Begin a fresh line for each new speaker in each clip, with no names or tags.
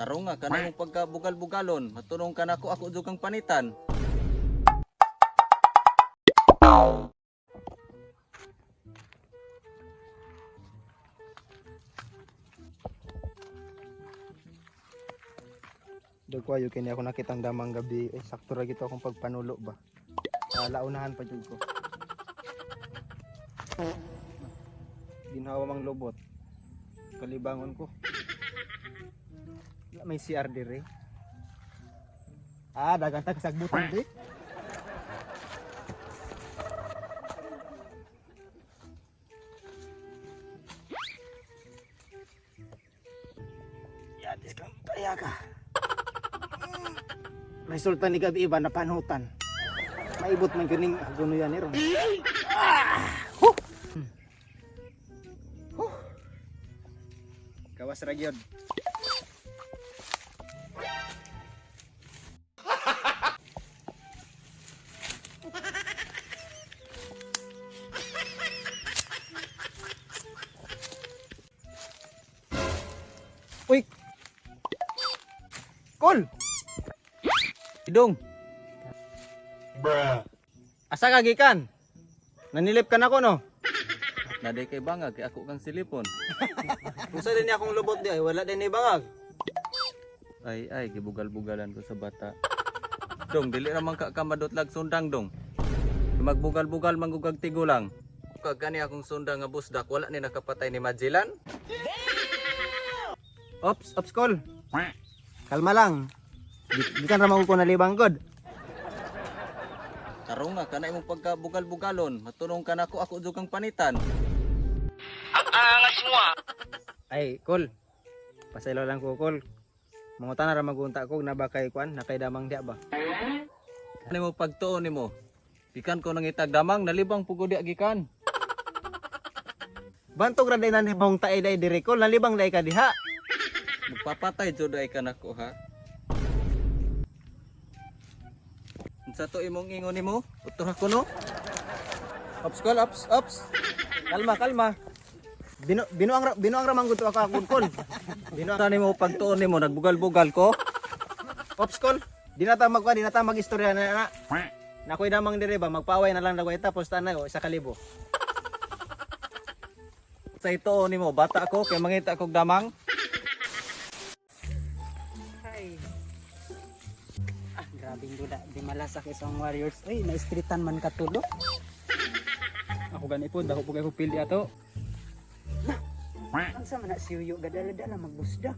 Tarong nga kanang mong pagkabugal-bugalon, matunong ka nako ako jud kang panitan.
Dagwayo kini ako nakitang damang gabi. Sakto ra gito akong pagpanulo ba. Launahan pa jud ko. Ginhawa mang lobot. Kalibangon ko. May CR dire. Dagan ta kasagbutan di. Yadis kang taya ka. Resulta ni gabi iba na panutan. Maibot man kining agono yan ni ron. Gawas ra gyud. Uy. Kol.
Idong,
Asa ka gikan? Nanilip ka na ko no?
naday kay bangag kay ako kang silipon.
Unsa din akong lubot di ay wala din ni bangag.
Ay, gibugal-bugalan ko sa bata. Dong, dili ra man ka kamadotlag sundang dong. Magbugal-bugal manggugag tigo lang. Kag gani akong sundang nga busdak, wala ni nakapatay ni Magellan.
Ops, Kol. Kalma lang. Di kan ramang ko nalibang god.
Tarong nga kanay mong pagkabugal-bugalon, matunong ka nako ako jud kang panitan.
Ay, Kol. Pasaylo lang ko, Kol. Mangutan na magunta ko na ba kay kwan, na kay damang diya ba?
Ano mo pagtuon nimo? Gikan ko nang itagdamang nalibang pugod diha gikan.
Bantog ra day na nibang tae day dire, Kol. Nalibang day ka diha.
Magpapatay jud ay ka nako ha. Unsa to imong ingon nimo? Utor ako no.
Ops, Kol, ops. Kalma. Binuang ramang gusto ako akong Kol.
Unsa nimo pagtuon nimo nagbugal-bugal ko?
Ops, Kol. Di na ta mag-istorya na. Nakoy damang dire ba, magpaway na lang dagway tapos tanay o 1,000.
Sa ito nimo bata ko kay mangita kog damang.
Grabing duda, di malasak isang warriors. Ay, na-streetan man katulo.
Ako gani po, dako po kayo pili ato.
Ang sama na si Yuyo, gadala-dala magbusdak.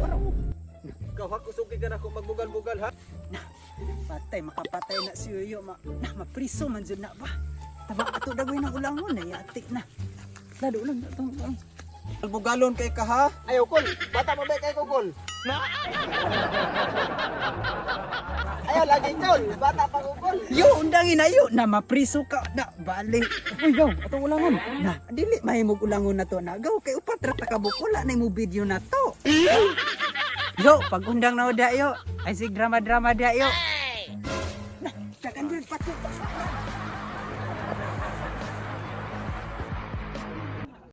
Wala ko.
Ikaw ha kusugi ka nako magbugal-bugal ha.
Patay, makapatay na si Yuyo. Mapriso man dyan na ba? Tama, ato dagoy ng ulangon na, yati na. Lado lang, itong.
Bugalon kay ka ha.
Ayaw, Kol. Bata mo ba kayo, Kol? Ayaw, lagi, Kol. Bata pa ko, Kol.
Yo, undangin na yo, na mapriso ka na, balik. Uy, gaw, atong ulangon. Na, dili, mahimog ulangon na to na. Gaw, kay upat rata ka bukula na mo video na to. Yo, pag undang na o dayo, ay sig drama-drama dayo.